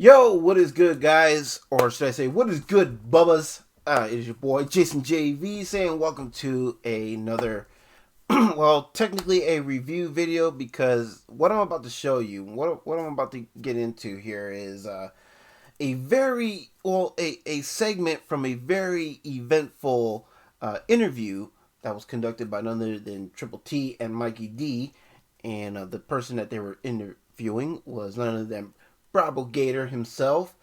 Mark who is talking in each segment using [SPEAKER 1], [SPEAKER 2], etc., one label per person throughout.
[SPEAKER 1] Yo, what is good, guys? Or should I say, what is good, bubbas? It is your boy, Jason JV, saying welcome to another, well, technically a review video, because what I'm about to show you, what I'm about to get into here is a very, well, a segment from a very eventful interview that was conducted by none other than Triple T and Mikey D, and the person that they were interviewing was none other than Bravo Gator himself.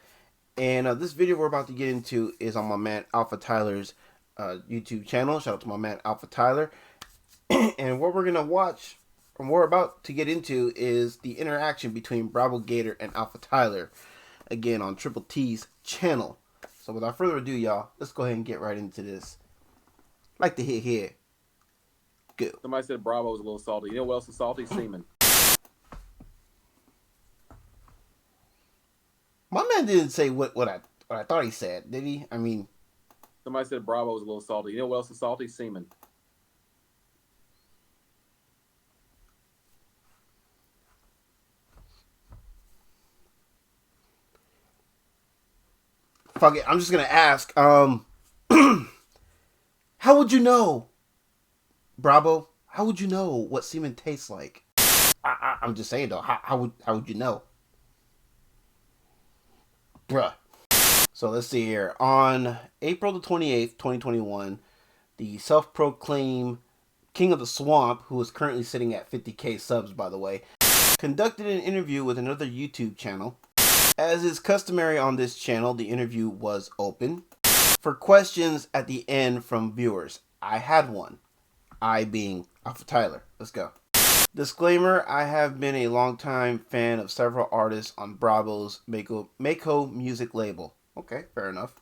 [SPEAKER 1] And this video we're about to get into is on my man Alpha Tyler's YouTube channel. Shout out to my man Alpha Tyler. And what we're going to watch, and we're about to get into, is the interaction between Bravo Gator and Alpha Tyler, again on Triple T's channel. So without further ado, y'all, let's go ahead and get right into this. Like to hit here. Go.
[SPEAKER 2] Somebody said Bravo was a little salty. You know what else is salty? Semen.
[SPEAKER 1] My man didn't say what I thought he said, did he? I mean,
[SPEAKER 2] somebody said Bravo was a little salty. You know what else is salty? Semen.
[SPEAKER 1] fuck it. I'm just gonna ask. How would you know, Bravo? How would you know what semen tastes like? I'm just saying though. How would you know? Bruh. So let's see here. On April the 28th, 2021, the self-proclaimed King of the Swamp, who is currently sitting at 50k subs, by the way, conducted an interview with another YouTube channel. As is customary on this channel, the interview was open for questions at the end from viewers. I had one. I being Alpha Tyler. Let's go. Disclaimer, I have been a longtime fan of several artists on Bravo's Mako music label. Okay, fair enough.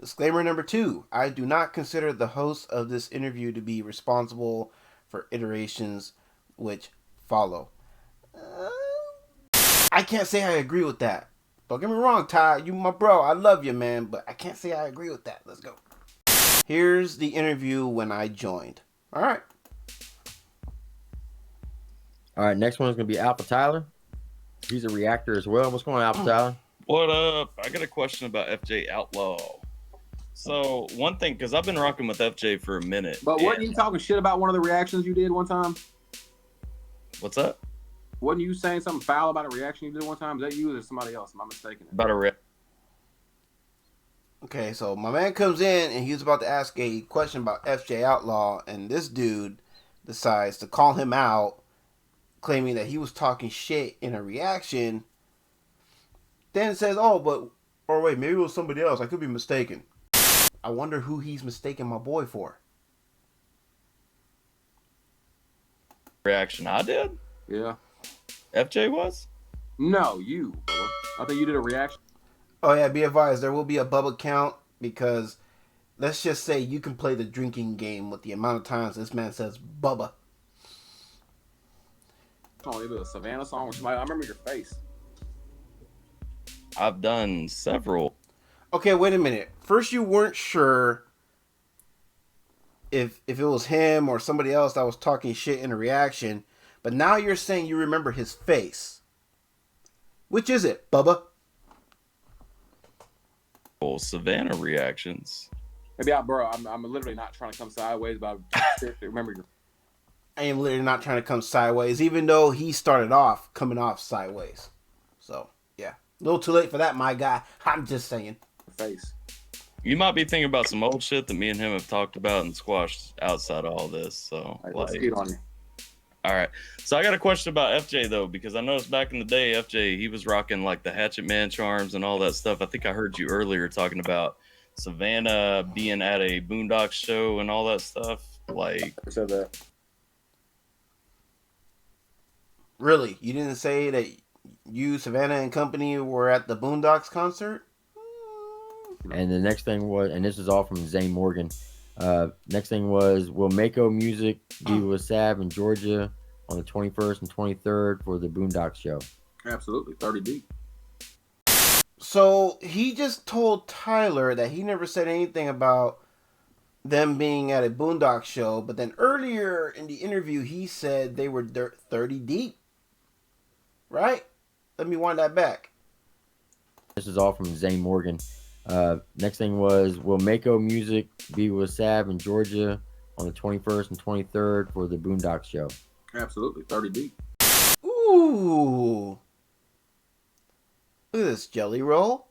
[SPEAKER 1] Disclaimer number 2, I do not consider the host of this interview to be responsible for iterations which follow. I can't say I agree with that. Don't get me wrong, Ty, you my bro, I love you, man, but I can't say I agree with that. Let's go. Here's the interview when I joined. All right.
[SPEAKER 3] All right, next one is going to be Alpha Tyler. He's a reactor as well. What's going on, Alpha Tyler?
[SPEAKER 4] What up? I got a question about FJ Outlaw. So, one thing, because I've been rocking with FJ for a minute.
[SPEAKER 2] But wasn't you talking shit about one of the reactions you did one time?
[SPEAKER 4] What's that?
[SPEAKER 2] Wasn't you saying something foul about a reaction you did one time? Is that you or somebody else? Am I mistaken?
[SPEAKER 4] About a
[SPEAKER 1] Okay, so my man comes in and he was about to ask a question about FJ Outlaw, and this dude decides to call him out, claiming that he was talking shit in a reaction. Then says, wait, maybe it was somebody else. I could be mistaken. I wonder who he's mistaken my boy for.
[SPEAKER 4] reaction I did?
[SPEAKER 2] Yeah.
[SPEAKER 4] FJ was?
[SPEAKER 2] No, you. I think you did a reaction.
[SPEAKER 1] Oh yeah, be advised, there will be a Bubba count, because let's just say you can play the drinking game with the amount of times this man says Bubba.
[SPEAKER 2] Oh, it was a Savannah song with somebody. I remember your face.
[SPEAKER 4] I've done several.
[SPEAKER 1] Okay, wait a minute. First you weren't sure if it was him or somebody else that was talking shit in a reaction, but now you're saying you remember his face. Which is it, Bubba?
[SPEAKER 4] Savannah reactions.
[SPEAKER 2] Maybe I'm literally not trying to come sideways, but I remember your.
[SPEAKER 1] I am literally not trying to come sideways, even though he started off coming off sideways. So, yeah. A little too late for that, my guy. I'm just saying.
[SPEAKER 2] Face.
[SPEAKER 4] You might be thinking about some old shit that me and him have talked about and squashed outside of all this. So,
[SPEAKER 2] right, let's get on you.
[SPEAKER 4] All right. So I got a question about FJ though, because I noticed back in the day, FJ, he was rocking like the Hatchet Man charms and all that stuff. I think I heard you earlier talking about Savannah being at a Boondocks show and all that stuff. Like,
[SPEAKER 2] I said that.
[SPEAKER 1] Really? You didn't say that you, Savannah, and company were at the Boondocks concert?
[SPEAKER 3] And the next thing was, and this is all from Zane Morgan. Next thing was, will Mako Music be with Sav in Georgia on the 21st and 23rd for the Boondocks show?
[SPEAKER 2] Absolutely, 30 deep.
[SPEAKER 1] So he just told Tyler that he never said anything about them being at a Boondocks show, but then earlier in the interview he said they were 30 deep. Right? Let me wind that back.
[SPEAKER 3] This is all from Zane Morgan. Next thing was, will Mako Music be with Sav in Georgia on the 21st and 23rd for the Boondocks show?
[SPEAKER 2] Absolutely, 30 deep.
[SPEAKER 1] Ooh. Look at this. Jelly Roll.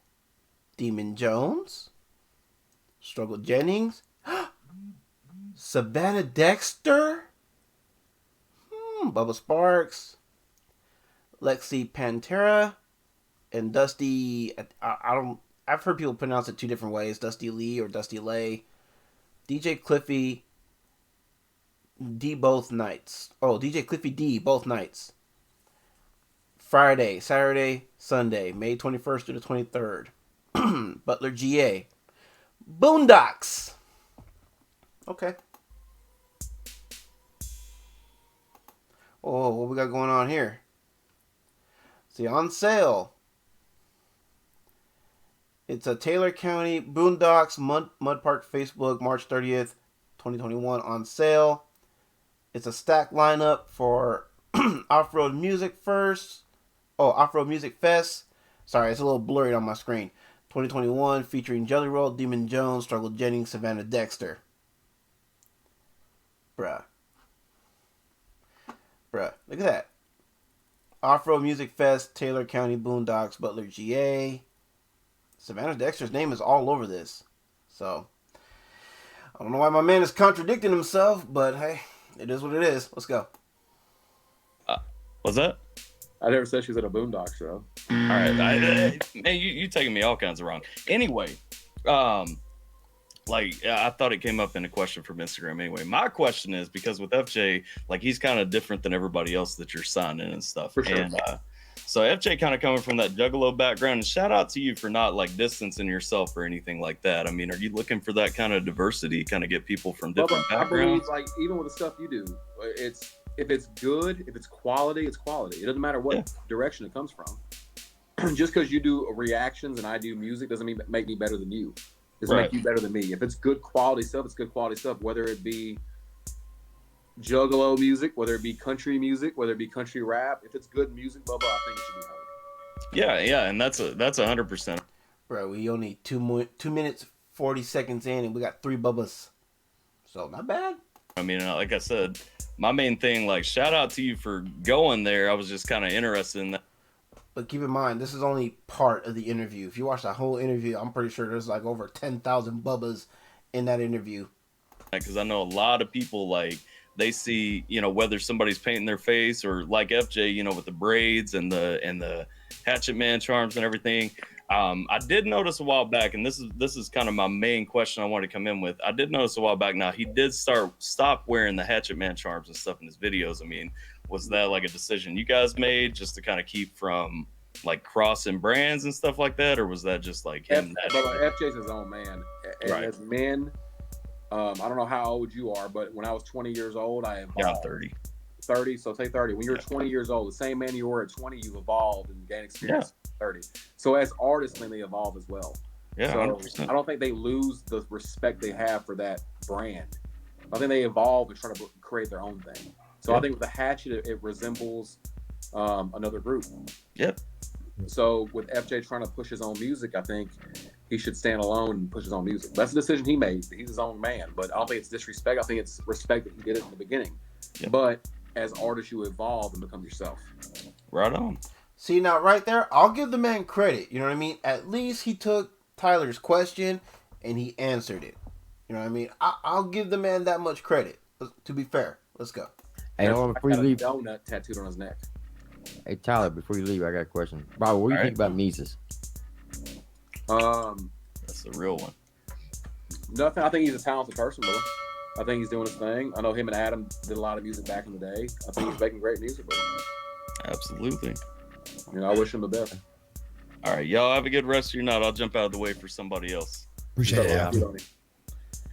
[SPEAKER 1] Demon Jones. Struggle Jennings. Savannah Dexter. Bubba Sparks. Lexi Pantera. And Dusty. I've heard people pronounce it two different ways. Dusty Lee or Dusty Lay. DJ Cliffy D both nights. Oh, DJ Cliffy D both nights. Friday, Saturday, Sunday, May 21st to the 23rd. Butler GA. Boondocks. Okay. Oh, what we got going on here? See, on sale. It's a Taylor County Boondocks Mud Park Facebook, March 30th, 2021 on sale. It's a stack lineup for Off-Road Music First. Oh, Off-Road Music Fest. Sorry, it's a little blurry on my screen. 2021 featuring Jelly Roll, Demon Jones, Struggle Jennings, Savannah Dexter. Bruh. Look at that. Off-Road Music Fest, Taylor County Boondocks, Butler GA. Savannah Dexter's name is all over this. So, I don't know why my man is contradicting himself, but hey, it is what it is. Let's go.
[SPEAKER 4] What's that?
[SPEAKER 2] I never said she was at a Boondock show.
[SPEAKER 4] All right, man, you taking me all kinds of wrong. Anyway, I thought it came up in a question from Instagram. Anyway, my question is, because with FJ, like, he's kind of different than everybody else that you're signing and stuff.
[SPEAKER 2] For sure.
[SPEAKER 4] And so FJ kind of coming from that Juggalo background, and shout out to you for not like distancing yourself or anything like that. I mean, are you looking for that kind of diversity, kind of get people from different backgrounds?
[SPEAKER 2] I believe, like, even with the stuff you do, if it's good, if it's quality, it's quality. It doesn't matter what direction it comes from. Just because you do reactions and I do music doesn't make me better than you. Doesn't make you better than me. If it's good quality stuff, it's good quality stuff. Whether it be Juggalo music, whether it be country music, whether it be country rap, if it's good music, blah blah, I think it should be heard.
[SPEAKER 4] Yeah, and that's 100%.
[SPEAKER 1] Bro, we only 2 minutes 40 seconds in, and we got 3 bubbas. So not bad.
[SPEAKER 4] I mean, like I said, my main thing, like, shout out to you for going there. I was just kind of interested in that.
[SPEAKER 1] But keep in mind, this is only part of the interview. If you watch the whole interview, I'm pretty sure there's like over 10,000 bubbas in that interview.
[SPEAKER 4] Because I know a lot of people, like, they see, whether somebody's painting their face or like FJ, with the braids and the Hatchet Man charms and everything. I did notice a while back, and this is kind of my main question I wanted to come in with. I did notice a while back now he did stop wearing the Hatchet Man charms and stuff in his videos. I mean, was that like a decision you guys made just to kind of keep from like crossing brands and stuff like that, or was that just like him?
[SPEAKER 2] FJ's his own man.
[SPEAKER 4] Right.
[SPEAKER 2] As men, I don't know how old you are, but when I was 20 years old, I evolved.
[SPEAKER 4] Yeah, I'm 30.
[SPEAKER 2] 30, so say 30. When you're 20 years old, the same man you were at 20, you've evolved and gained experience at 30. So as artists, then they evolve as well.
[SPEAKER 4] Yeah,
[SPEAKER 2] so
[SPEAKER 4] 100%.
[SPEAKER 2] I don't think they lose the respect they have for that brand. I think they evolve and try to create their own thing. So I think with the Hatchet, it resembles another group.
[SPEAKER 4] Yep.
[SPEAKER 2] So with FJ trying to push his own music, I think he should stand alone and push his own music. That's the decision he made. He's his own man. But I don't think it's disrespect. I think it's respect that he did it in the beginning.
[SPEAKER 4] Yep.
[SPEAKER 2] But as artists, you evolve and become yourself.
[SPEAKER 4] Right on.
[SPEAKER 1] See, now right there, I'll give the man credit. You know what I mean? At least he took Tyler's question and he answered it. You know what I mean? I'll give the man that much credit. To be fair, let's go.
[SPEAKER 3] Hey, hold on, before you leave.
[SPEAKER 2] A donut tattooed on his neck.
[SPEAKER 3] Hey, Tyler, before you leave, I got a question. Bob, what do you think about Mises?
[SPEAKER 4] That's the real one.
[SPEAKER 2] Nothing. I think he's a talented person, bro. I think he's doing his thing. I know him and Adam did a lot of music back in the day. I think he's making great music, bro.
[SPEAKER 4] Absolutely.
[SPEAKER 2] I wish him the best.
[SPEAKER 4] All right, y'all have a good rest of your night. I'll jump out of the way for somebody else.
[SPEAKER 5] Appreciate it. Adam.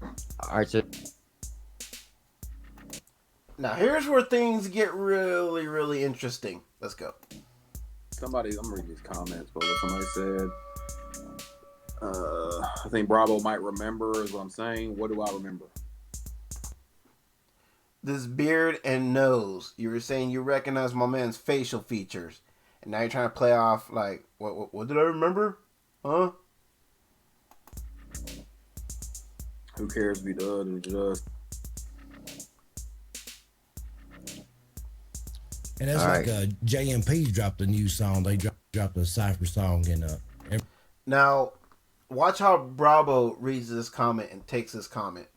[SPEAKER 3] All right, so
[SPEAKER 1] Now here's where things get really, really interesting. Let's go.
[SPEAKER 2] I'm reading these comments, but what somebody said. I think Bravo might remember is what I'm saying. What do I remember?
[SPEAKER 1] This beard and nose. You were saying you recognize my man's facial features, and now you're trying to play off like what did I remember? Huh?
[SPEAKER 2] Who cares if he does or does?
[SPEAKER 5] And that's
[SPEAKER 3] All
[SPEAKER 5] like
[SPEAKER 3] right.
[SPEAKER 5] JMP dropped a new song. They dropped a Cypher song, and
[SPEAKER 1] Now, watch how Bravo reads this comment and takes this comment.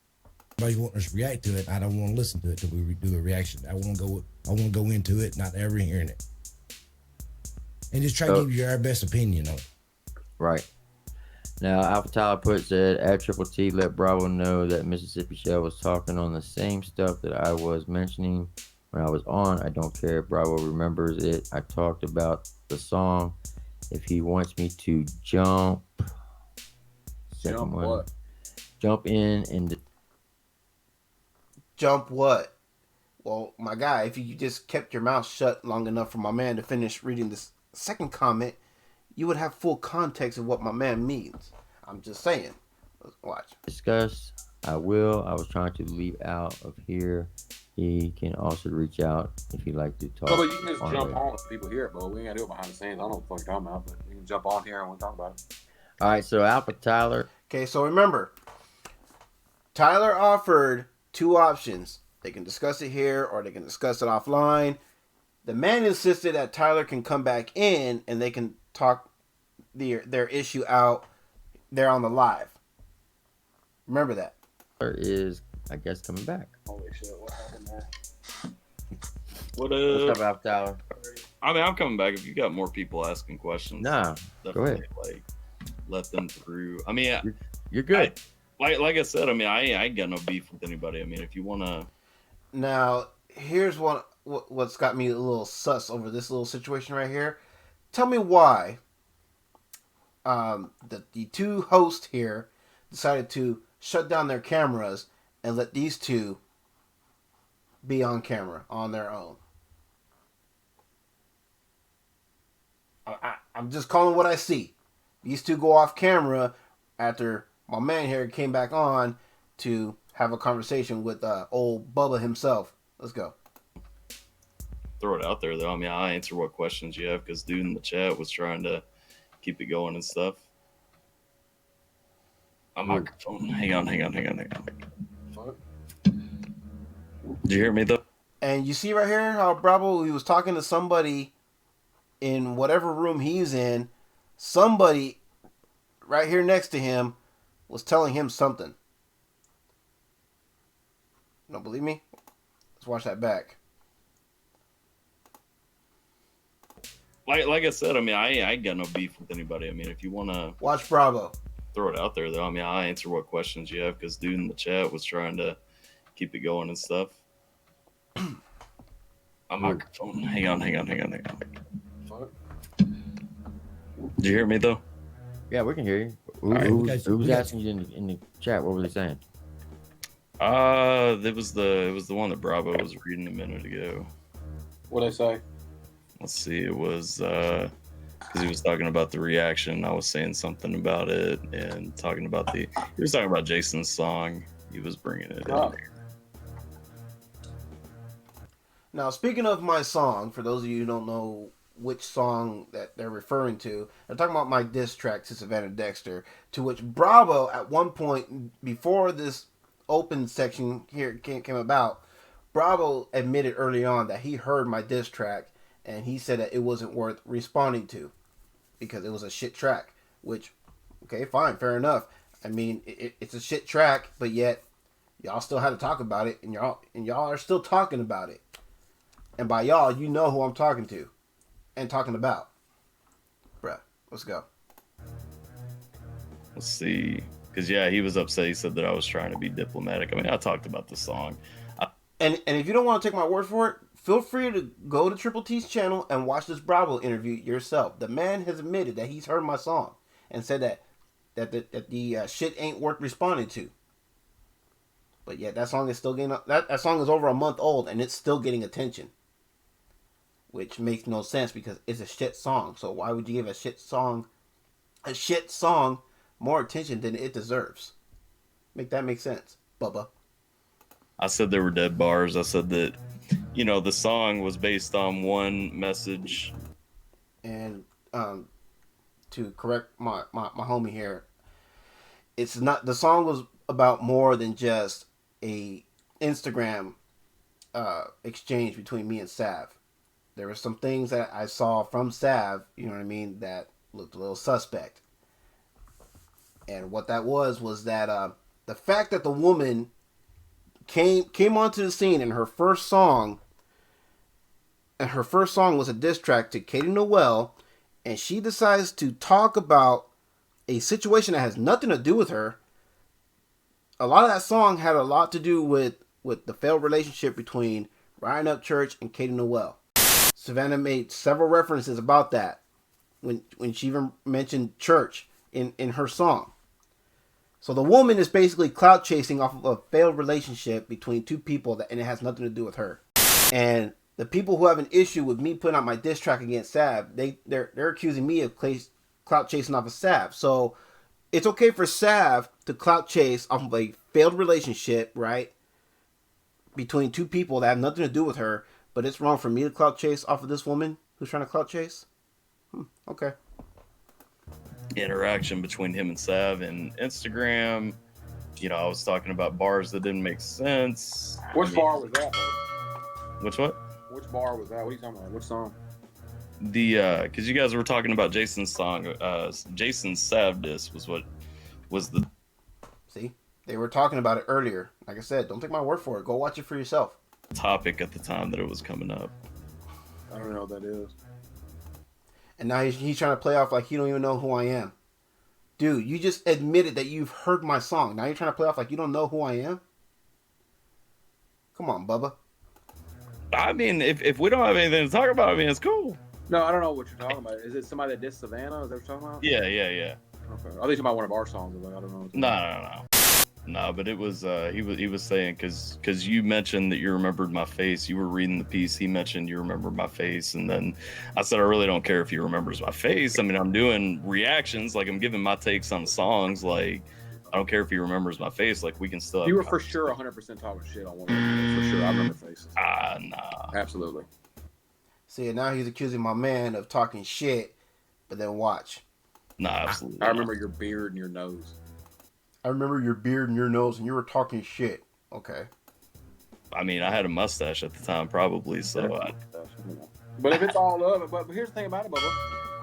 [SPEAKER 5] everybody wants us to react to it. I don't want to listen to it till we do a reaction. I want to go into it, not ever hearing it, and just try to give you our best opinion on it.
[SPEAKER 3] Right. Now, Alpha Tyler said, at Triple T, let Bravo know that Mississippi Shell was talking on the same stuff that I was mentioning when I was on. I don't care if Bravo remembers it. I talked about the song. If he wants me to jump.
[SPEAKER 2] Jump what?
[SPEAKER 3] Jump in and...
[SPEAKER 1] Jump what? Well, my guy, if you just kept your mouth shut long enough for my man to finish reading this second comment, you would have full context of what my man means. I'm just saying. Let's watch.
[SPEAKER 3] Discuss. I will. I was trying to leave out of here. He can also reach out if he'd like to talk.
[SPEAKER 2] No, but you can just jump on if people hear it, but we ain't gotta do it behind the scenes. I don't know what the fuck you're talking about, but you can jump on here and we'll talk about it.
[SPEAKER 3] All right, so Alpha Tyler.
[SPEAKER 1] Okay, so remember, Tyler offered two options. They can discuss it here or they can discuss it offline. The man insisted that Tyler can come back in and they can talk their issue out there on the live. Remember that.
[SPEAKER 3] Is, I guess, coming back.
[SPEAKER 2] Holy shit, what happened there?
[SPEAKER 4] What
[SPEAKER 3] What's
[SPEAKER 4] up?
[SPEAKER 3] up, Alpha Tyler?
[SPEAKER 4] I mean, I'm coming back. If you got more people asking questions,
[SPEAKER 3] Nah, go ahead.
[SPEAKER 4] Like, let them through. I mean,
[SPEAKER 3] You're good.
[SPEAKER 4] like I said, I mean, I ain't got no beef with anybody. I mean, if you wanna,
[SPEAKER 1] Now, here's what's got me a little sus over this little situation right here. Tell me why the two hosts here decided to shut down their cameras and let these two be on camera on their own. I'm just calling what I see. These two go off camera after my man here came back on to have a conversation with old Bubba himself. Let's go.
[SPEAKER 4] throw it out there though. I mean, I answer what questions you have because dude in the chat was trying to keep it going and stuff. My microphone. Hang on.
[SPEAKER 2] Fuck.
[SPEAKER 4] Did you hear me though?
[SPEAKER 1] And you see right here how Bravo, he was talking to somebody in whatever room he's in. Somebody right here next to him was telling him something. You don't believe me? Let's watch that back.
[SPEAKER 4] Like I said, I mean, I ain't got no beef with anybody. I mean, if you want to
[SPEAKER 1] Watch Bravo.
[SPEAKER 4] throw it out there though, I mean, I answer what questions you have because dude in the chat was trying to keep it going and stuff. My microphone. Hang on.
[SPEAKER 2] Fuck.
[SPEAKER 4] Did you hear me though?
[SPEAKER 3] Yeah, we can hear you. Who was asking you in the chat? What were they saying?
[SPEAKER 4] It was the one that Bravo was reading a minute ago.
[SPEAKER 2] What'd I say?
[SPEAKER 4] Let's see. It was because he was talking about the reaction. I was saying something about it and talking about he was talking about Jason's song. He was bringing it
[SPEAKER 2] Oh.
[SPEAKER 4] in.
[SPEAKER 1] Now, speaking of my song, for those of you who don't know which song that they're referring to, they're talking about my diss track to Savannah Dexter, to which Bravo, at one point, before this open section here came about, Bravo admitted early on that he heard my diss track, and he said that it wasn't worth responding to, because it was a shit track, which, okay, fine, fair enough. I mean, it's a shit track, but yet, y'all still had to talk about it, and y'all are still talking about it. And by y'all, you know who I'm talking to and talking about. Bruh, let's go.
[SPEAKER 4] Let's see. Because, yeah, he was upset. He said that I was trying to be diplomatic. I mean, I talked about the song.
[SPEAKER 1] And if you don't want to take my word for it, feel free to go to Triple T's channel and watch this Bravo interview yourself. The man has admitted that he's heard my song and said that the shit ain't worth responding to. But yet that song is still getting that song is over a month old and it's still getting attention. Which makes no sense because it's a shit song. So why would you give a shit song more attention than it deserves? Make that make sense, Bubba.
[SPEAKER 4] I said there were dead bars. I said that, the song was based on one message.
[SPEAKER 1] And to correct my homie here, it's not, the song was about more than just a Instagram exchange between me and Sav. There were some things that I saw from Sav, you know what I mean, that looked a little suspect. And what that was that the fact that the woman came onto the scene and her first song was a diss track to Katie Noel, and she decides to talk about a situation that has nothing to do with her. A lot of that song had a lot to do with the failed relationship between Ryan Upchurch and Katie Noel. Savannah made several references about that when she even mentioned church in her song. So the woman is basically clout chasing off of a failed relationship between two people and it has nothing to do with her. And the people who have an issue with me putting out my diss track against Sav, they're accusing me of clout chasing off of Sav. So it's okay for Sav to clout chase off of a failed relationship, right, between two people that have nothing to do with her, but it's wrong for me to clout chase off of this woman who's trying to clout chase? Okay.
[SPEAKER 4] Interaction between him and Sav and Instagram. You know, I was talking about bars that didn't make sense.
[SPEAKER 2] Which bar was that, bro?
[SPEAKER 4] Which what?
[SPEAKER 2] Which bar was that? What are you talking about? Which song?
[SPEAKER 4] Because you guys were talking about Jason's song. Jason's Sav diss was the.
[SPEAKER 1] See, they were talking about it earlier. Like I said, don't take my word for it. Go watch it for yourself.
[SPEAKER 4] Topic at the time that it was coming up.
[SPEAKER 2] I don't know what that is.
[SPEAKER 1] And now he's trying to play off like he don't even know who I am. Dude, you just admitted that you've heard my song. Now you're trying to play off like you don't know who I am? Come on, Bubba.
[SPEAKER 4] I mean, if we don't have anything to talk about, I mean, it's cool.
[SPEAKER 2] No, I don't know what you're talking about. Is it somebody that dissed Savannah? Is that what you're talking about?
[SPEAKER 4] Yeah.
[SPEAKER 2] Okay. I think about one of our songs. But I don't know.
[SPEAKER 4] No, but it was he was saying because you mentioned that you remembered my face. You were reading the piece. He mentioned you remembered my face, and then I said I really don't care if he remembers my face. I mean, I'm doing reactions, like I'm giving my takes on the songs. Like I don't care if he remembers my face. Like we can still.
[SPEAKER 2] You were for sure 100% talking shit on one of them. For sure, I remember faces.
[SPEAKER 4] Nah.
[SPEAKER 2] Absolutely.
[SPEAKER 1] See, now he's accusing my man of talking shit, but then watch.
[SPEAKER 4] Nah, absolutely.
[SPEAKER 2] I remember your beard and your nose.
[SPEAKER 1] I remember your beard and your nose, and you were talking shit. Okay.
[SPEAKER 4] I mean, I had a mustache at the time, probably. So,
[SPEAKER 2] but if it's all up, but here's the thing about it, Bubba.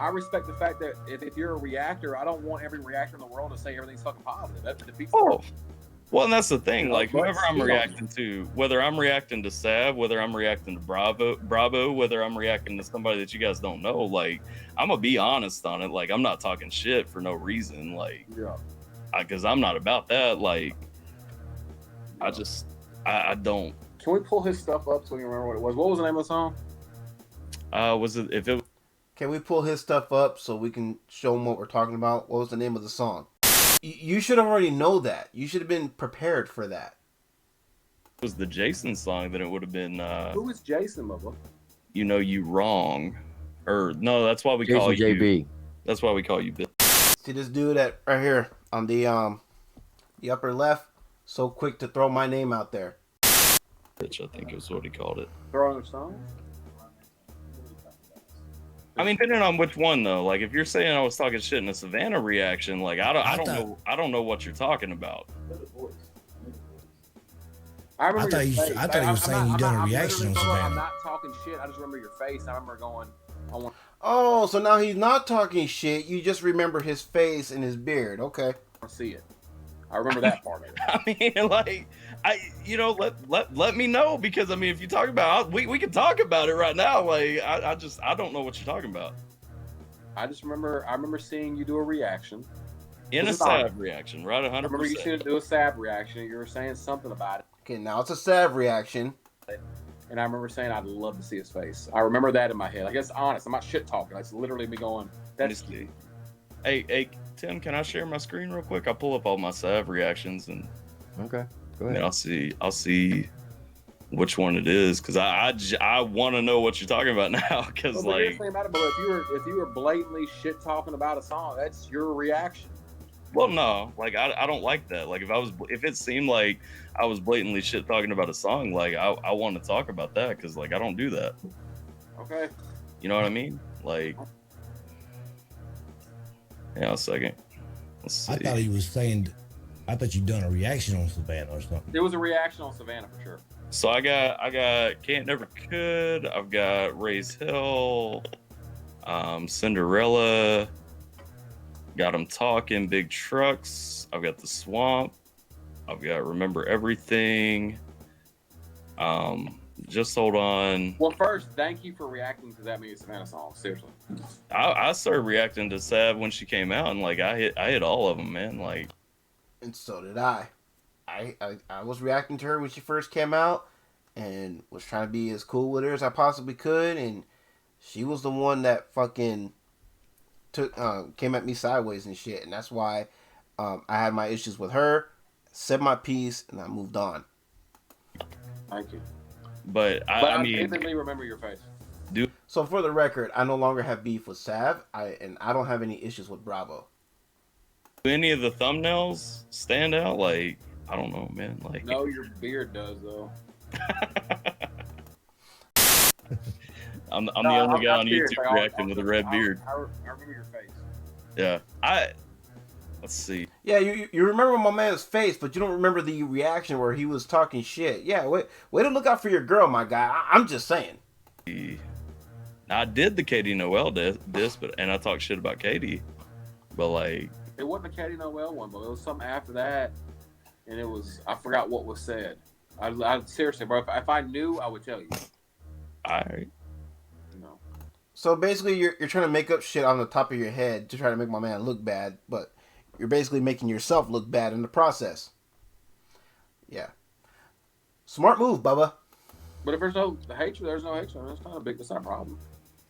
[SPEAKER 2] I respect the fact that if you're a reactor, I don't want every reactor in the world to say everything's fucking positive. That defeats the purpose.
[SPEAKER 4] Well, and that's the thing. Like, whoever I'm reacting to, whether I'm reacting to Sav, whether I'm reacting to Bravo, whether I'm reacting to somebody that you guys don't know, like, I'm gonna be honest on it. Like, I'm not talking shit for no reason. Like, because I'm not about that. Like, I don't.
[SPEAKER 2] Can we pull his stuff up so we can remember what it was? What was the name of the song?
[SPEAKER 1] Can we pull his stuff up so we can show him what we're talking about? What was the name of the song? You should already know that. You should have been prepared for that.
[SPEAKER 4] It was the Jason song, then it would have been.
[SPEAKER 2] Who is Jason, Bubba?
[SPEAKER 4] You know you wrong, or no? That's why we
[SPEAKER 3] Jason
[SPEAKER 4] call you
[SPEAKER 3] JB.
[SPEAKER 4] That's why we call you Bill.
[SPEAKER 1] See this dude right here on the upper left, so quick to throw my name out there.
[SPEAKER 4] Bitch, I think is what he called it.
[SPEAKER 2] Throwing a song?
[SPEAKER 4] I mean, depending on which one though. Like, if you're saying I was talking shit in a Savannah reaction, like I don't know what you're talking about.
[SPEAKER 2] I thought
[SPEAKER 5] you were saying you done a reaction on Savannah.
[SPEAKER 2] I'm not talking shit. I just remember your face. I remember going.
[SPEAKER 1] Oh, so now he's not talking shit. You just remember his face and his beard. Okay.
[SPEAKER 2] I see it. I remember that part of it.
[SPEAKER 4] I mean, like, let me know, because I mean, if you talk about, we can talk about it right now. Like, I don't know what you're talking about.
[SPEAKER 2] I remember seeing you do a reaction.
[SPEAKER 4] In a Sav reaction, right? 100%.
[SPEAKER 2] I remember you should do a Sav reaction. You were saying something about it.
[SPEAKER 1] Okay, now it's a Sav reaction.
[SPEAKER 2] And I remember saying I'd love to see his face. I remember that in my head. I guess honest. I'm not shit talking. It's literally me going. That's.
[SPEAKER 4] Hey, Tim, can I share my screen real quick? I'll pull up all my Sav reactions and.
[SPEAKER 3] Okay, go ahead.
[SPEAKER 4] And I'll see which one it is, because I want to know what you're talking about now. Because
[SPEAKER 2] like, here's the thing about it, but if you were blatantly shit talking about a song, that's your reaction.
[SPEAKER 4] Well, no, like I don't like that. Like if it seemed like I was blatantly shit talking about a song, like I want to talk about that, because like I don't do that.
[SPEAKER 2] Okay.
[SPEAKER 4] You know what I mean? Like, Yeah, a second. Let's see.
[SPEAKER 5] I thought he was saying, I thought you'd done a reaction on Savannah or something.
[SPEAKER 2] There was a reaction on Savannah for sure.
[SPEAKER 4] So I got Can't Never Could. I've got Raise Hell, Cinderella. Got Them Talking, Big Trucks. I've got The Swamp. I've got Remember Everything. Just hold on.
[SPEAKER 2] Well, first, thank you for reacting to that many Savannah songs. Seriously.
[SPEAKER 4] I started reacting to Sav when she came out, and like I hit all of them, man. Like,
[SPEAKER 1] And so did I. I was reacting to her when she first came out, and was trying to be as cool with her as I possibly could, and she was the one that fucking came at me sideways and shit, and that's why I had my issues with her, said my piece, and I moved on.
[SPEAKER 2] Thank you.
[SPEAKER 4] but
[SPEAKER 2] But
[SPEAKER 4] I
[SPEAKER 2] I
[SPEAKER 4] mean,
[SPEAKER 2] vividly remember your face.
[SPEAKER 1] So for the record, I no longer have beef with Sav, and I don't have any issues with Bravo.
[SPEAKER 4] do any of the thumbnails stand out? Like, I don't know, man. Like,
[SPEAKER 2] No, your beard does though.
[SPEAKER 4] I'm the
[SPEAKER 2] No,
[SPEAKER 4] only guy
[SPEAKER 2] I'm
[SPEAKER 4] on
[SPEAKER 2] serious.
[SPEAKER 4] YouTube
[SPEAKER 2] Like,
[SPEAKER 4] reacting with a red beard.
[SPEAKER 2] I remember your face.
[SPEAKER 4] Yeah, let's see.
[SPEAKER 1] Yeah, you remember my man's face, but you don't remember the reaction where he was talking shit. Yeah, way to look out for your girl, my guy. I'm just saying.
[SPEAKER 4] I did the Katie Noel diss, and I talked shit about Katie, but like,
[SPEAKER 2] It wasn't the Katie Noel one, but it was something after that, and it was I forgot what was said. I seriously, bro. If I knew, I would tell you.
[SPEAKER 4] alright.
[SPEAKER 2] You know.
[SPEAKER 1] So basically, you're trying to make up shit on the top of your head to try to make my man look bad, but you're basically making yourself look bad in the process. Yeah. Smart move, Bubba.
[SPEAKER 2] But if there's no hatred, there's no hatred. That's not a problem.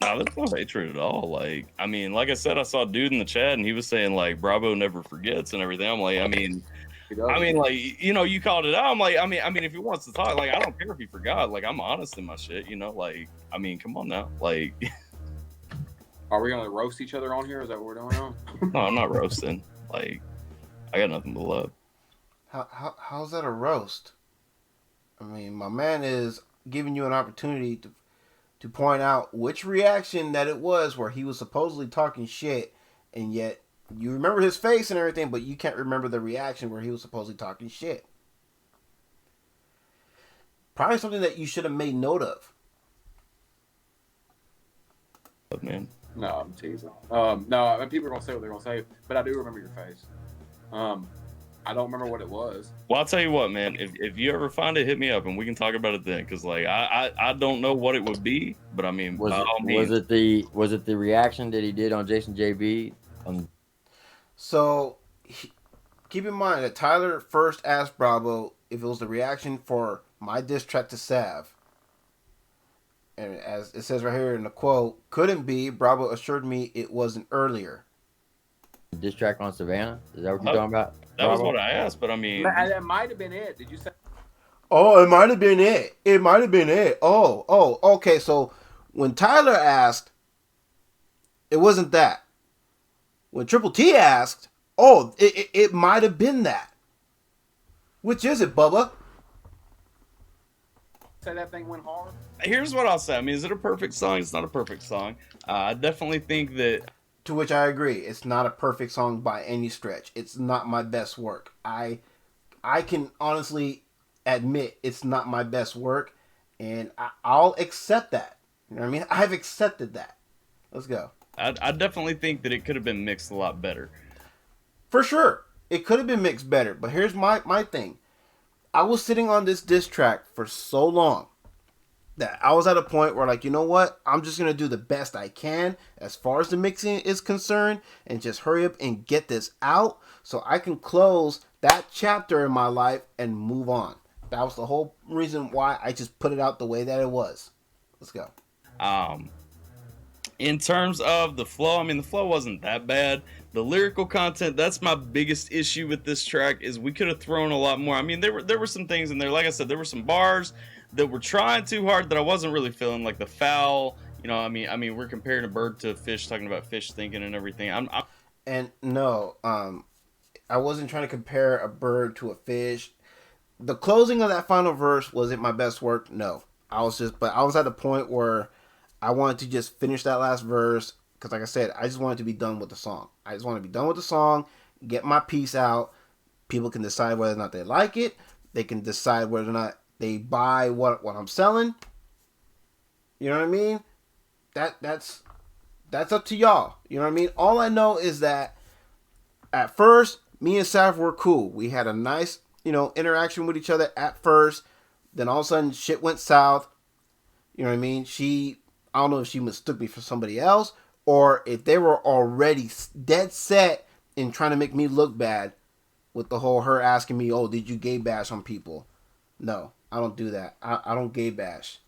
[SPEAKER 4] No, there's no hatred at all. Like, I mean, like I said, I saw a dude in the chat and he was saying like Bravo never forgets and everything. I'm like, I mean, like, you know, you called it out. I'm like, I mean, if he wants to talk, like, I don't care if he forgot. Like, I'm honest in my shit, you know. Like, I mean, come on now. Like,
[SPEAKER 2] Are we gonna roast each other on here? Is that what we're doing now?
[SPEAKER 4] no, I'm not roasting. Like, I got nothing but love.
[SPEAKER 1] How's that a roast? I mean, my man is giving you an opportunity to point out which reaction that it was where he was supposedly talking shit, and yet you remember his face and everything, but you can't remember the reaction where he was supposedly talking shit. Probably something that you should have made note of.
[SPEAKER 4] But man,
[SPEAKER 2] No, I'm teasing. No, I mean, people are gonna say what they're gonna say, but I do remember your face. I don't remember what it was.
[SPEAKER 4] well, I'll tell you what, man. If you ever find it, hit me up and we can talk about it then. Cause like I don't know what it would be, but I mean,
[SPEAKER 3] Was
[SPEAKER 4] by all means,
[SPEAKER 3] it the reaction that he did on Jason JB?
[SPEAKER 1] So keep in mind that Tyler first asked Bravo if it was the reaction for my diss track to Sav. And as it says right here in the quote, couldn't be. Bravo assured me it wasn't earlier.
[SPEAKER 3] Diss track on Savannah? Is that what you're talking about?
[SPEAKER 4] that was
[SPEAKER 3] Bravo?
[SPEAKER 4] what I asked. But I mean,
[SPEAKER 2] That might have been it. Did you say?
[SPEAKER 1] Oh, it might have been it. It might have been it. Oh, okay. So when Tyler asked, it wasn't that. When Triple T asked, oh, it might have been that. Which is it, Bubba?
[SPEAKER 2] Say that thing went hard.
[SPEAKER 4] here's what I'll say. I mean, is it a perfect song? It's not a perfect song. I definitely think that.
[SPEAKER 1] To which I agree. It's not a perfect song by any stretch. It's not my best work. I can honestly admit it's not my best work, and I'll accept that. You know what I mean? I've accepted that. Let's go.
[SPEAKER 4] I definitely think that it could have been mixed a lot better.
[SPEAKER 1] For sure. It could have been mixed better, but here's my thing. I was sitting on this diss track for so long that I was at a point where, like, you know what? I'm just going to do the best I can as far as the mixing is concerned and just hurry up and get this out so I can close that chapter in my life and move on. That was the whole reason why I just put it out the way that it was. Let's go.
[SPEAKER 4] In terms of the flow, I mean, the flow wasn't that bad. The lyrical content, that's my biggest issue with this track, is we could have thrown a lot more. I mean, there were some things in there. Like I said, there were some bars that were trying too hard that I wasn't really feeling, like the foul. You know, I mean, we're comparing a bird to a fish, talking about fish thinking and everything.
[SPEAKER 1] And no, I wasn't trying to compare a bird to a fish. The closing of that final verse wasn't my best work. No, but I was at a point where I wanted to just finish that last verse, Because like I said, I just wanted to be done with the song. I just want to be done with the song, get my piece out. People can decide whether or not they like it. They can decide whether or not they buy what I'm selling. You know what I mean? That's up to y'all. You know what I mean? All I know is that at first, me and Sav were cool. We had a nice, interaction with each other at first. Then all of a sudden, shit went south. You know what I mean? I don't know if she mistook me for somebody else, or if they were already dead set in trying to make me look bad with the whole her asking me, oh, did you gay bash on people? No, I don't do that. I don't gay bash.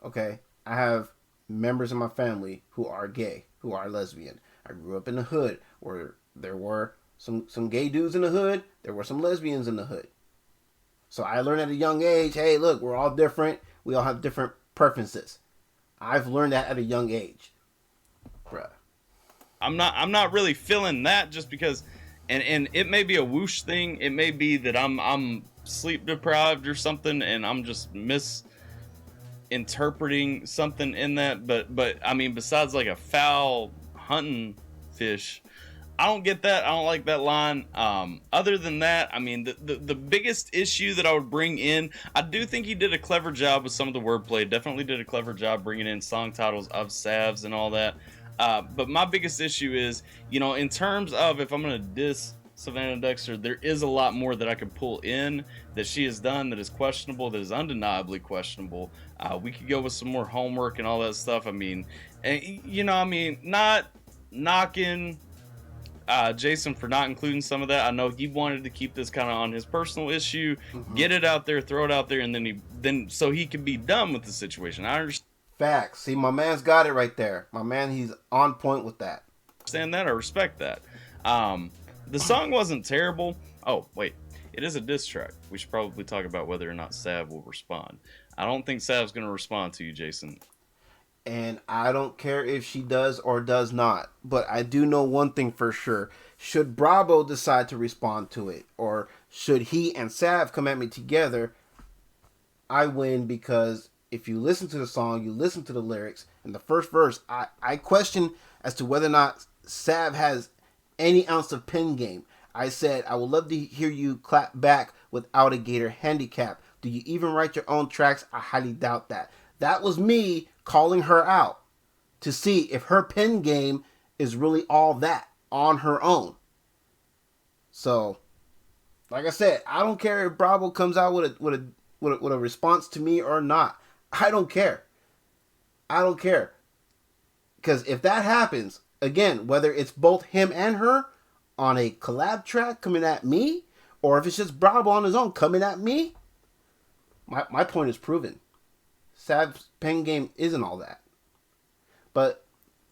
[SPEAKER 1] Okay? I have members in my family who are gay, who are lesbian. I grew up in the hood where there were some gay dudes in the hood. There were some lesbians in the hood. So I learned at a young age, hey, look, we're all different. We all have different preferences. I've learned that at a young age. Bruh.
[SPEAKER 4] I'm not really feeling that just because, and it may be a whoosh thing. It may be that I'm sleep deprived or something, and I'm just misinterpreting something in that. But I mean, besides like a foul hunting fish, I don't get that. I don't like that line. Other than that, I mean, the biggest issue that I would bring in, I do think he did a clever job with some of the wordplay. Definitely did a clever job bringing in song titles of salves and all that. But my biggest issue is, in terms of if I'm going to diss Savannah Dexter, there is a lot more that I could pull in that she has done that is questionable, that is undeniably questionable. We could go with some more homework and all that stuff. I mean, not knocking Jason for not including some of that. I know he wanted to keep this kind of on his personal issue, get it out there, throw it out there, and then so he can be done with the situation. I understand.
[SPEAKER 1] Facts. See, my man's got it right there. My man, he's on point with that.
[SPEAKER 4] Understand that. I respect that. The song wasn't terrible. Oh, wait. It is a diss track. We should probably talk about whether or not Sav will respond. I don't think Sav's going to respond to you, Jason.
[SPEAKER 1] And I don't care if she does or does not. But I do know one thing for sure. Should Bravo decide to respond to it, or should he and Sav come at me together, I win, because if you listen to the song, you listen to the lyrics, in the first verse, I question as to whether or not Sav has any ounce of pen game. I said, I would love to hear you clap back without a Gator handicap. Do you even write your own tracks? I highly doubt that. That was me calling her out to see if her pen game is really all that on her own. So, like I said, I don't care if Bravo comes out with a response to me or not. I don't care. I don't care. Because if that happens, again, whether it's both him and her on a collab track coming at me, or if it's just Bravo on his own coming at me, my point is proven. Sav's pen game isn't all that. But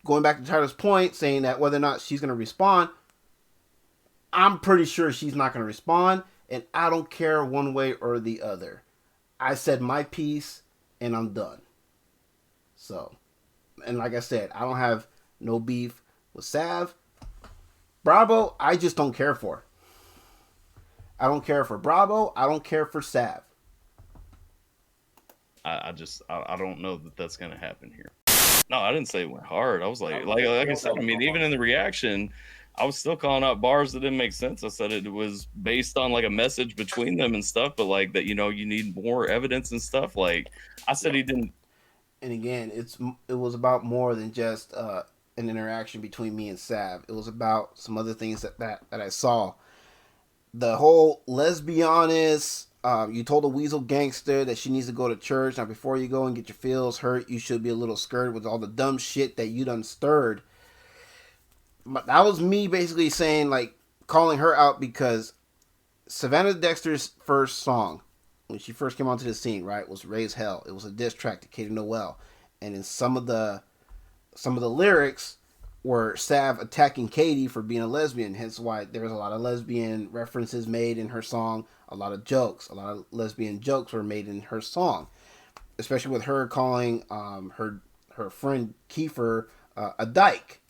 [SPEAKER 1] going back to Tyler's point, saying that whether or not she's going to respond, I'm pretty sure she's not going to respond, and I don't care one way or the other. I said my piece, and I'm done. So, and like I said, I don't have no beef with Sav. Bravo, I just don't care for. I don't care for Bravo. I don't care for Sav.
[SPEAKER 4] I don't know that that's going to happen here. No, I didn't say it went hard. I was like I said, I mean, even in the reaction, I was still calling out bars that didn't make sense. I said it was based on like a message between them and stuff, but like that, you need more evidence and stuff. Like I said, he didn't.
[SPEAKER 1] And again, it was about more than just an interaction between me and Sav. It was about some other things that I saw. The whole lesbianist. You told a weasel gangster that she needs to go to church. Now, before you go and get your feels hurt, you should be a little scared with all the dumb shit that you done stirred. But that was me basically saying, like, calling her out, because Savannah Dexter's first song, when she first came onto the scene, right, was Raise Hell. It was a diss track to Katie Noel. And in some of the lyrics were Sav attacking Katie for being a lesbian, hence why there was a lot of lesbian references made in her song, a lot of lesbian jokes were made in her song, especially with her calling her friend Kiefer a dyke.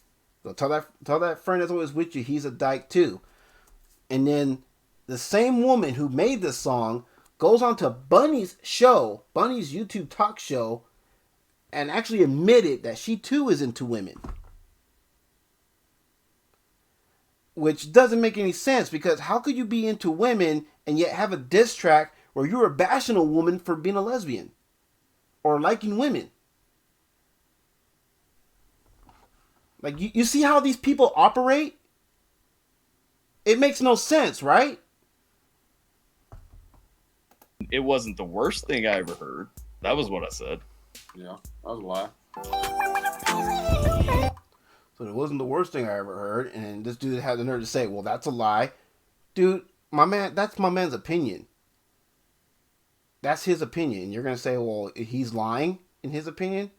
[SPEAKER 1] So tell that friend that's always with you, he's a dyke too. And then the same woman who made this song goes on to Bunny's YouTube talk show, and actually admitted that she too is into women. which doesn't make any sense because how could you be into women and yet have a diss track where you were bashing a woman for being a lesbian or liking women? Like, you see how these people operate? It makes no sense, right?
[SPEAKER 4] It wasn't the worst thing I ever heard. That was what I said.
[SPEAKER 2] Yeah, that was a lie.
[SPEAKER 1] So it wasn't the worst thing I ever heard. And this dude had the nerve to say, well, that's a lie. Dude, that's my man's opinion. That's his opinion. You're going to say, well, he's lying in his opinion?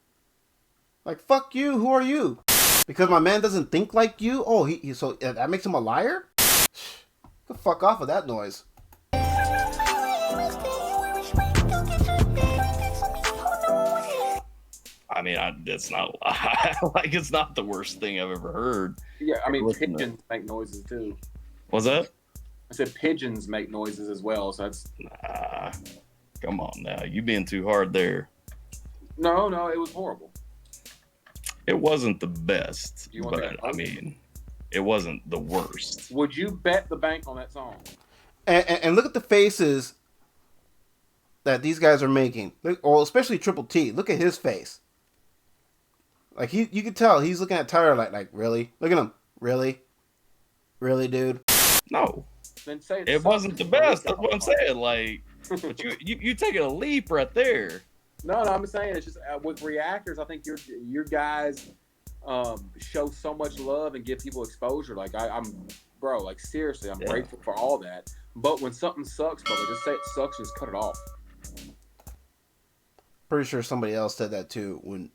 [SPEAKER 1] Like, fuck you. Who are you? Because my man doesn't think like you? Oh, so that makes him a liar? Get the fuck off of that noise.
[SPEAKER 4] I mean, it's not a lie. Like, it's not the worst thing I've ever heard.
[SPEAKER 2] Yeah, I mean, pigeons make noises too.
[SPEAKER 4] What's that?
[SPEAKER 2] I said pigeons make noises as well, so that's...
[SPEAKER 4] Nah, come on now. You being too hard there.
[SPEAKER 2] No, it was horrible.
[SPEAKER 4] It wasn't the best,
[SPEAKER 2] You want
[SPEAKER 4] but
[SPEAKER 2] that?
[SPEAKER 4] I mean, it wasn't the worst.
[SPEAKER 2] Would you bet the bank on that song?
[SPEAKER 1] And look at the faces that these guys are making. Well, especially Triple T. Look at his face. Like, you can tell he's looking at Tyler like, really? Look at him. Really? Really, dude?
[SPEAKER 4] No,
[SPEAKER 2] Then say
[SPEAKER 4] it wasn't the best. That's what I'm saying. Like, but you taking a leap right there.
[SPEAKER 2] No, I'm saying it's just with reactors. I think your guys show so much love and give people exposure. Like I'm, bro. Like seriously, I'm grateful for all that. But when something sucks, brother, just say it sucks and just cut it off.
[SPEAKER 1] Pretty sure somebody else said that too. When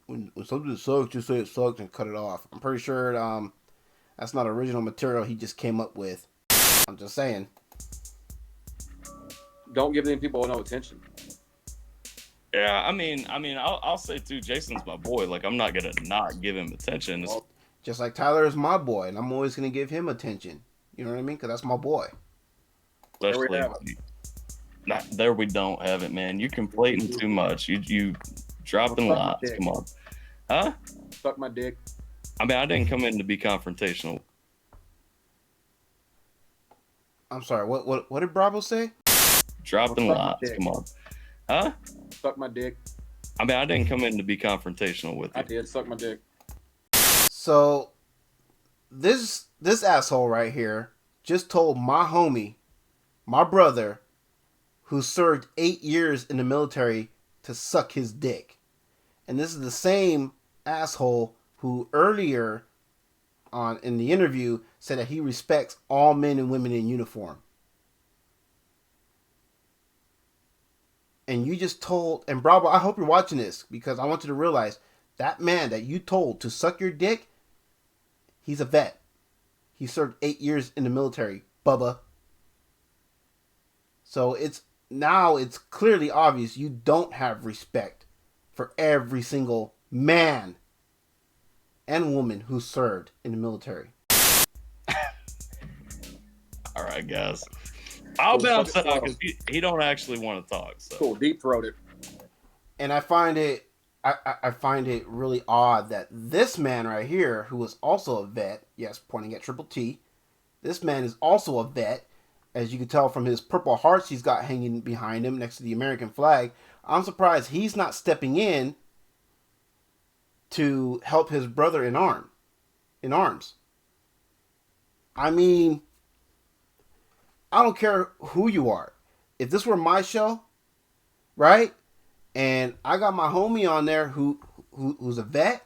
[SPEAKER 1] something sucks, just say it sucks and cut it off. I'm pretty sure that's not original material he just came up with. I'm just saying.
[SPEAKER 2] Don't give them people no attention.
[SPEAKER 4] Yeah, I mean, I'll say too. Jason's my boy. Like, I'm not gonna not give him attention.
[SPEAKER 1] Just like Tyler is my boy, and I'm always gonna give him attention. You know what I mean? Because that's my boy.
[SPEAKER 4] Especially, there we don't have it, man. You conflating too much. You dropping lies. Come on, huh?
[SPEAKER 2] Suck my dick.
[SPEAKER 4] I mean, I didn't come in to be confrontational.
[SPEAKER 1] I'm sorry. What did Bravo say?
[SPEAKER 4] Dropping lies. Come on, huh?
[SPEAKER 2] Suck my dick.
[SPEAKER 4] I mean, I didn't come in to be confrontational with you.
[SPEAKER 2] I did. Suck my dick.
[SPEAKER 1] So this asshole right here just told my homie, my brother, who served 8 years in the military, to suck his dick. And this is the same asshole who earlier on in the interview said that he respects all men and women in uniform. And you just told, and Bravo, I hope you're watching this because I want you to realize that man that you told to suck your dick, he's a vet. He served 8 years in the military, Bubba. So it's clearly obvious you don't have respect for every single man and woman who served in the military.
[SPEAKER 4] All right, guys. I'll bounce out because he don't actually want to talk. So.
[SPEAKER 2] Cool, deep throat it.
[SPEAKER 1] And I find it really odd that this man right here, who is also a vet, yes, pointing at Triple T, this man is also a vet, as you can tell from his purple hearts he's got hanging behind him next to the American flag. I'm surprised he's not stepping in to help his brother in arms. I mean, I don't care who you are. If this were my show, right? And I got my homie on there who's a vet,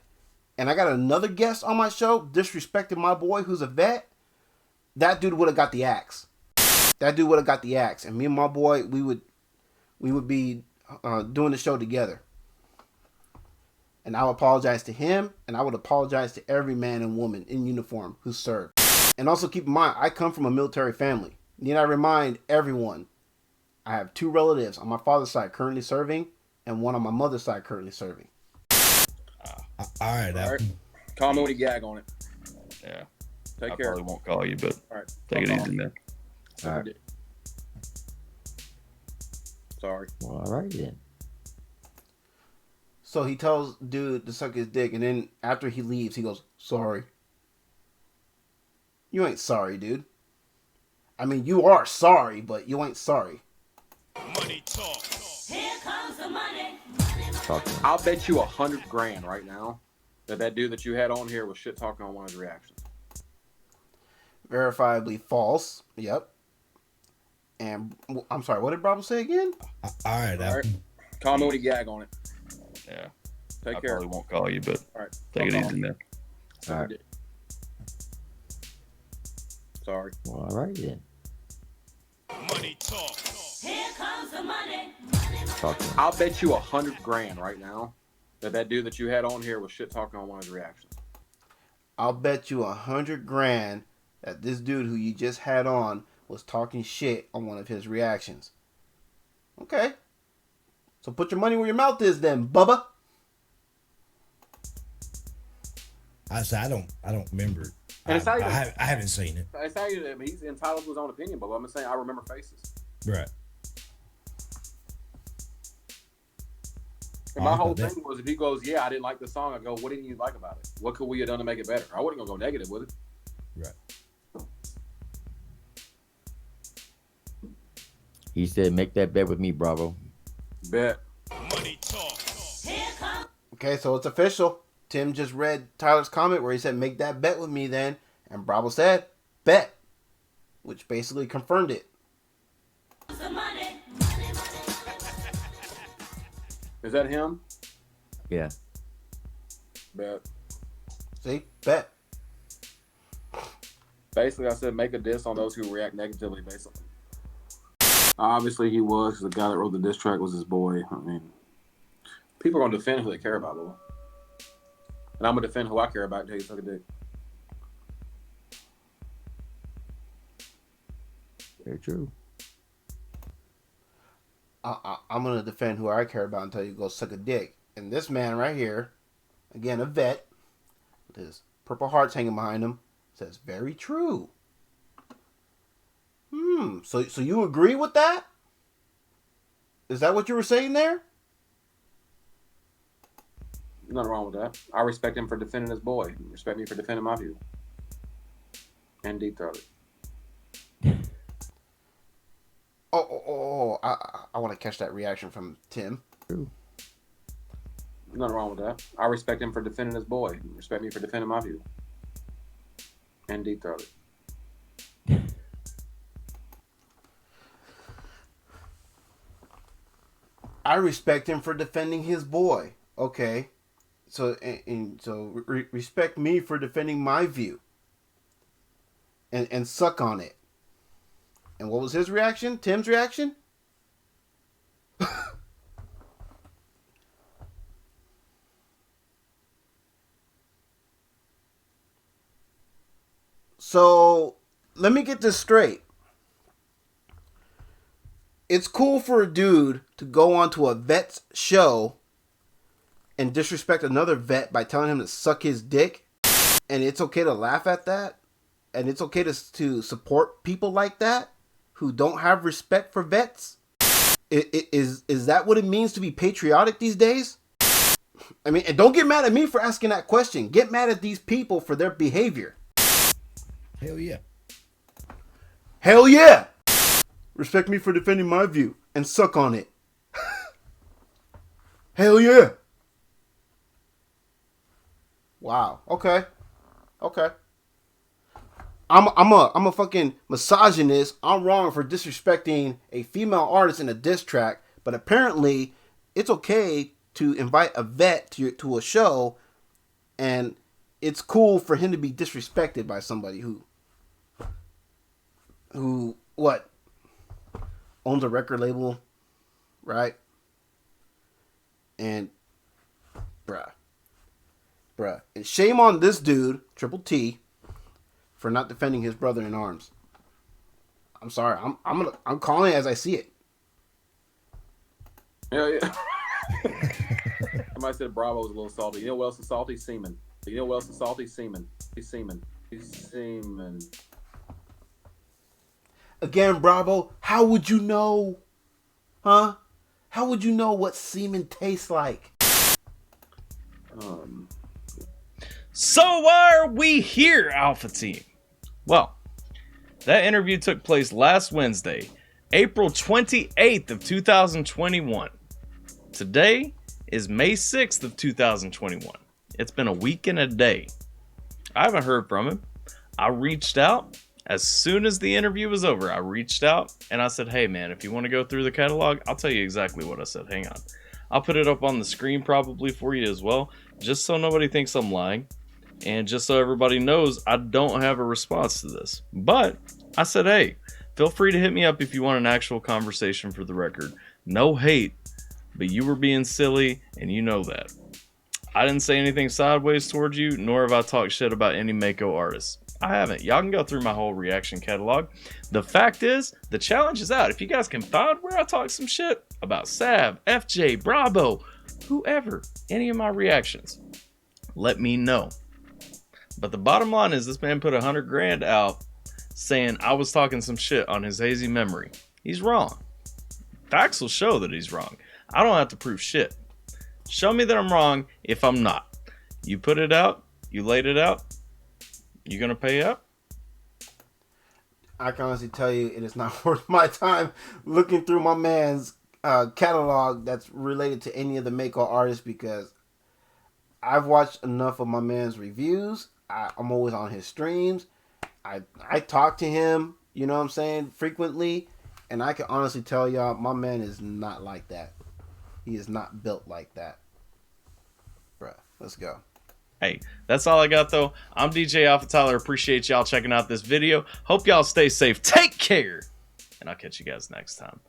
[SPEAKER 1] and I got another guest on my show disrespecting my boy who's a vet, that dude would have got the axe. That dude would have got the axe. And me and my boy, we would be doing the show together. And I would apologize to him, and I would apologize to every man and woman in uniform who served. And also keep in mind, I come from a military family. Need I remind everyone, I have 2 relatives on my father's side currently serving, and 1 on my mother's side currently serving.
[SPEAKER 5] All right.
[SPEAKER 2] Call me gag on it.
[SPEAKER 4] Yeah.
[SPEAKER 2] Take
[SPEAKER 4] I
[SPEAKER 2] care.
[SPEAKER 4] probably won't call you, but
[SPEAKER 2] All right.
[SPEAKER 4] take it easy, man.
[SPEAKER 3] All right.
[SPEAKER 2] Sorry.
[SPEAKER 3] Well, all right then.
[SPEAKER 1] So he tells dude to suck his dick, and then after he leaves, he goes, sorry. You ain't sorry, dude. I mean, you are sorry, but you ain't sorry.
[SPEAKER 6] Money talk.
[SPEAKER 7] Here comes the money.
[SPEAKER 2] I'll bet you $100,000 right now that dude that you had on here was shit talking on one of his reactions.
[SPEAKER 1] Verifiably false. Yep. And I'm sorry, what did Bravo say again?
[SPEAKER 5] All right.
[SPEAKER 2] Call me when you gag on it.
[SPEAKER 4] Yeah.
[SPEAKER 2] Take
[SPEAKER 4] I
[SPEAKER 2] care.
[SPEAKER 4] probably won't call you, but
[SPEAKER 2] All right.
[SPEAKER 4] take it easy, man.
[SPEAKER 3] All right.
[SPEAKER 2] Sorry.
[SPEAKER 3] Well, all right then.
[SPEAKER 6] Money talk.
[SPEAKER 7] Here comes the money.
[SPEAKER 3] Talk to him.
[SPEAKER 2] I'll bet you $100,000 right now that dude that you had on here was shit talking on one of his reactions.
[SPEAKER 1] I'll bet you $100,000 that this dude who you just had on was talking shit on one of his reactions. Okay. So put your money where your mouth is then, Bubba.
[SPEAKER 5] I don't remember.
[SPEAKER 2] And it's not even-
[SPEAKER 5] I haven't seen it.
[SPEAKER 2] It's how he's entitled to his own opinion, but I'm just saying I remember faces.
[SPEAKER 5] Right.
[SPEAKER 2] And my whole
[SPEAKER 5] that-
[SPEAKER 2] thing was if he goes, yeah, I didn't like the song, I go, what didn't you like about it? What could we have done to make it better? I wasn't gonna go negative with it.
[SPEAKER 5] Right.
[SPEAKER 3] He said, "Make that bet with me, Bravo."
[SPEAKER 2] Bet.
[SPEAKER 6] Money talk.
[SPEAKER 7] Here comes.
[SPEAKER 1] Okay, so it's official. Tim just read Tyler's comment where he said, make that bet with me then. And Bravo said, bet. Which basically confirmed it.
[SPEAKER 7] The money.
[SPEAKER 2] Is that him?
[SPEAKER 3] Yeah.
[SPEAKER 2] Bet.
[SPEAKER 1] See? Bet.
[SPEAKER 2] Basically, I said make a diss on those who react negatively, basically. Obviously, he was, because the guy that wrote the diss track was his boy. I mean, people are going to defend who they care about, Lil. And I'm going to defend who I care about until you suck a dick.
[SPEAKER 3] Very true.
[SPEAKER 1] I'm going to defend who I care about until you go suck a dick. And this man right here, again, a vet, with his purple hearts hanging behind him, says, very true. So you agree with that? Is that what you were saying there?
[SPEAKER 2] Nothing wrong with that. I respect him for defending his boy. Respect me for defending my view. And deep throated.
[SPEAKER 1] I want to catch that reaction from Tim.
[SPEAKER 3] True.
[SPEAKER 2] Nothing wrong with that. I respect him for defending his boy. Respect me for defending my view. And deep throated.
[SPEAKER 1] I respect him for defending his boy. Okay. So respect me for defending my view. And suck on it. And what was his reaction? Tim's reaction? So, let me get this straight. It's cool for a dude to go onto a vet's show and disrespect another vet by telling him to suck his dick. And it's okay to laugh at that. And it's okay to support people like that who don't have respect for vets. Is that what it means to be patriotic these days? I mean, and don't get mad at me for asking that question. Get mad at these people for their behavior.
[SPEAKER 5] Hell yeah.
[SPEAKER 1] Hell yeah! Respect me for defending my view and suck on it. Hell yeah! Wow. Okay. I'm a fucking misogynist. I'm wrong for disrespecting a female artist in a diss track, but apparently it's okay to invite a vet to a show, and it's cool for him to be disrespected by somebody who what owns a record label, right? And bruh, and shame on this dude, Triple T, for not defending his brother in arms. I'm sorry. I'm calling it as I see it.
[SPEAKER 2] Hell yeah. Somebody said Bravo was a little salty. You know what else is salty? Semen. You know what else is salty? Semen. He's semen.
[SPEAKER 1] Again, Bravo, how would you know? Huh? How would you know what semen tastes like?
[SPEAKER 4] So why are we here, Alpha Team? Well, that interview took place last Wednesday, April 28th of 2021. Today is May 6th of 2021. It's been a week and a day. I haven't heard from him. I reached out. As soon as the interview was over, I reached out and I said, hey man, if you want to go through the catalog, I'll tell you exactly what I said. Hang on. I'll put it up on the screen probably for you as well, just so nobody thinks I'm lying. And just so everybody knows, I don't have a response to this. But I said, hey, feel free to hit me up if you want an actual conversation for the record. No hate, but you were being silly and you know that. I didn't say anything sideways towards you, nor have I talked shit about any Mako artists. I haven't. Y'all can go through my whole reaction catalog. The fact is, the challenge is out. If you guys can find where I talk some shit about Sav, FJ, Bravo, whoever, any of my reactions, let me know. But the bottom line is this man put $100,000 out saying I was talking some shit on his hazy memory. He's wrong. Facts will show that he's wrong. I don't have to prove shit. Show me that I'm wrong if I'm not. You put it out. You laid it out. You gonna pay up?
[SPEAKER 1] I can honestly tell you it is not worth my time looking through my man's catalog that's related to any of the Mako artists, because I've watched enough of my man's reviews. I'm always on his streams. I talk to him, you know what I'm saying, frequently, and I can honestly tell y'all my man is not like that. He is not built like that. Bruh, let's go.
[SPEAKER 4] Hey, that's all I got though. I'm DJ Alpha Tyler. Appreciate y'all checking out this video. Hope y'all stay safe. Take care. And I'll catch you guys next time.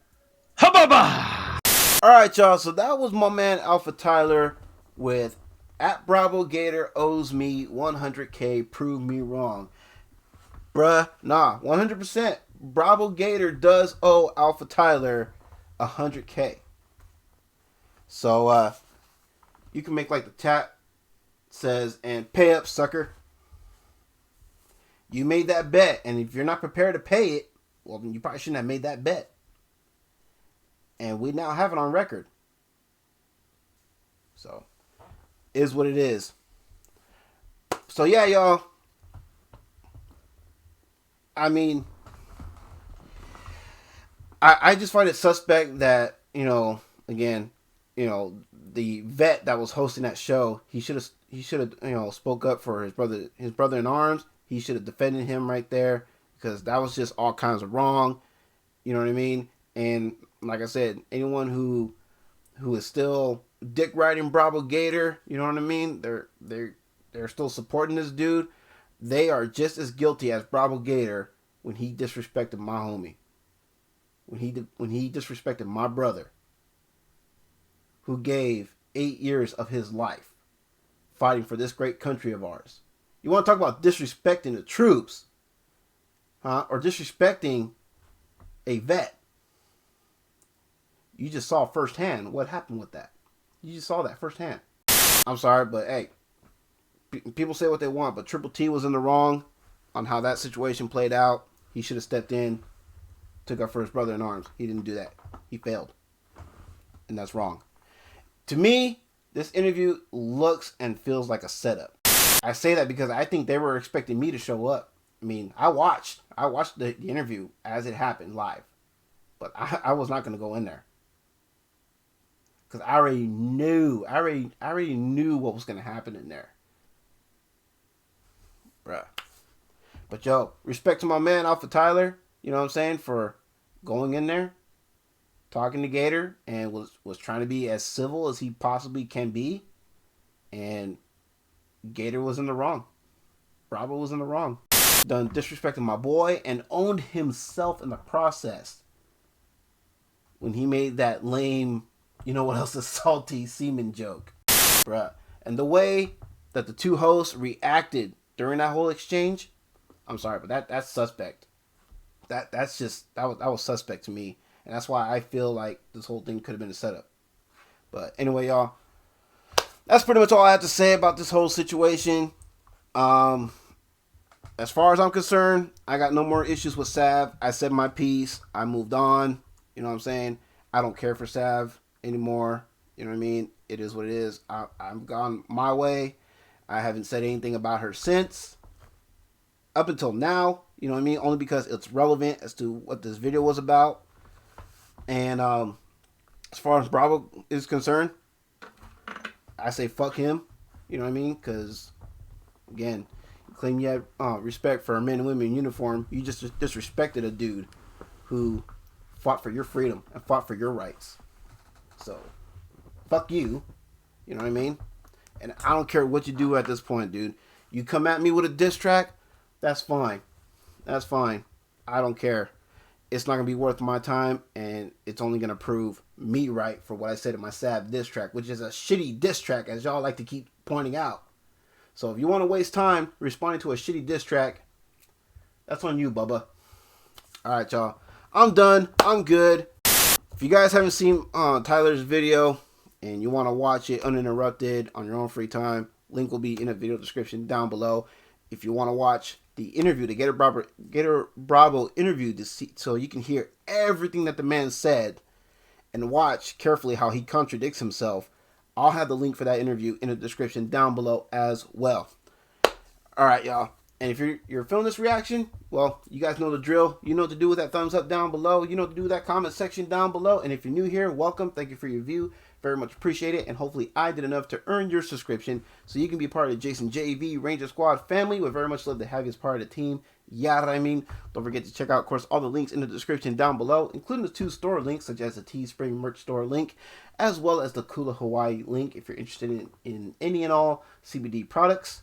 [SPEAKER 4] Ha-ba-ba!
[SPEAKER 1] Alright, y'all. So that was my man Alpha Tyler with at Bravo Gator owes me 100K. Prove me wrong. Bruh, nah. 100%. Bravo Gator does owe Alpha Tyler 100K. So, you can make like the chat says, and pay up, sucker. You made that bet, and if you're not prepared to pay it, well, then you probably shouldn't have made that bet. And we now have it on record. So, is what it is. So, yeah, y'all. I mean, I just find it suspect that, again, the vet that was hosting that show, he should have spoke up for his brother in arms. He should have defended him right there, because that was just all kinds of wrong. You know what I mean? And like I said, anyone who is still dick riding Bravo Gator, you know what I mean? They're still supporting this dude. They are just as guilty as Bravo Gator when he disrespected my homie. When he disrespected my brother, who gave 8 years of his life fighting for this great country of ours. You want to talk about disrespecting the troops, huh? Or disrespecting a vet. You just saw firsthand what happened with that. You just saw that firsthand. I'm sorry, but hey, people say what they want, but Triple T was in the wrong on how that situation played out. He should have stepped in, took up for his brother in arms. He didn't do that. He failed. And that's wrong. To me, this interview looks and feels like a setup. I say that because I think they were expecting me to show up. I mean, I watched the interview as it happened live, but I was not going to go in there, because I already knew what was going to happen in there, bruh. But yo, respect to my man Alpha Tyler, you know what I'm saying, for going in there, talking to Gator, and was trying to be as civil as he possibly can be. And Gator was in the wrong. Bravo was in the wrong. Done disrespecting my boy and owned himself in the process when he made that lame, you know what else, is salty semen joke. Bruh. And the way that the two hosts reacted during that whole exchange, I'm sorry, but that's suspect. That was suspect to me. And that's why I feel like this whole thing could have been a setup. But anyway, y'all, that's pretty much all I have to say about this whole situation. As far as I'm concerned, I got no more issues with Sav. I said my piece. I moved on. You know what I'm saying? I don't care for Sav anymore. You know what I mean? It is what it is. I'm gone my way. I haven't said anything about her since. Up until now, You know what I mean? Only because it's relevant as to what this video was about. And as far as Bravo is concerned, I say fuck him. You know what I mean? Because, again, you claim you have respect for men and women in uniform. You just disrespected a dude who fought for your freedom and fought for your rights. So, fuck you. You know what I mean? And I don't care what you do at this point, dude. You come at me with a diss track, that's fine. That's fine. I don't care. It's not going to be worth my time, and it's only going to prove me right for what I said in my Sav diss track, which is a shitty diss track, as y'all like to keep pointing out. So if you want to waste time responding to a shitty diss track, that's on you, Bubba. Alright, y'all. I'm done. I'm good. If you guys haven't seen Tyler's video and you want to watch it uninterrupted on your own free time, link will be in the video description down below. If you want to watch the interview, the Gator Bravo interview, so you can hear everything that the man said and watch carefully how he contradicts himself, I'll have the link for that interview in the description down below as well. Alright, y'all. And if you're feeling this reaction, well, you guys know the drill. You know what to do with that thumbs up down below. You know what to do with that comment section down below. And if you're new here, welcome. Thank you for your view. Very much appreciate it. And hopefully I did enough to earn your subscription so you can be part of the Jason JV Ranger Squad family. We'd very much love to have you as part of the team. Yeah, I mean. Don't forget to check out, of course, all the links in the description down below, including the 2 store links, such as the TeeSpring merch store link, as well as the Kula Hawaii link if you're interested in any and all CBD products.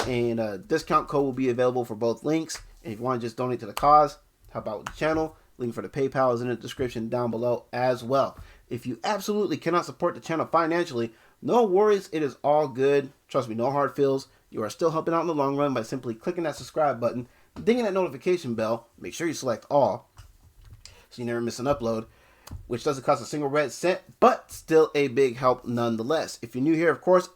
[SPEAKER 1] And a discount code will be available for both links. And if you want to just donate to the cause, help out with the channel, link for the PayPal is in the description down below as well. If you absolutely cannot support the channel financially, no worries, it is all good. Trust me, no hard feels. You are still helping out in the long run by simply clicking that subscribe button, dinging that notification bell, make sure you select all so you never miss an upload, which doesn't cost a single red cent, but still a big help nonetheless. If you're new here, of course,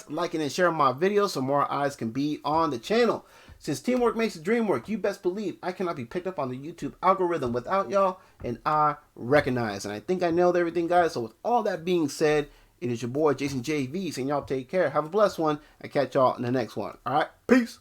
[SPEAKER 1] liking and sharing my videos so more eyes can be on the channel. Since teamwork makes the dream work, you best believe I cannot be picked up on the YouTube algorithm without y'all, and I recognize. And I think I nailed everything, guys. So with all that being said, it is your boy, Jason JV, saying y'all take care. Have a blessed one. I catch y'all in the next one. All right, peace.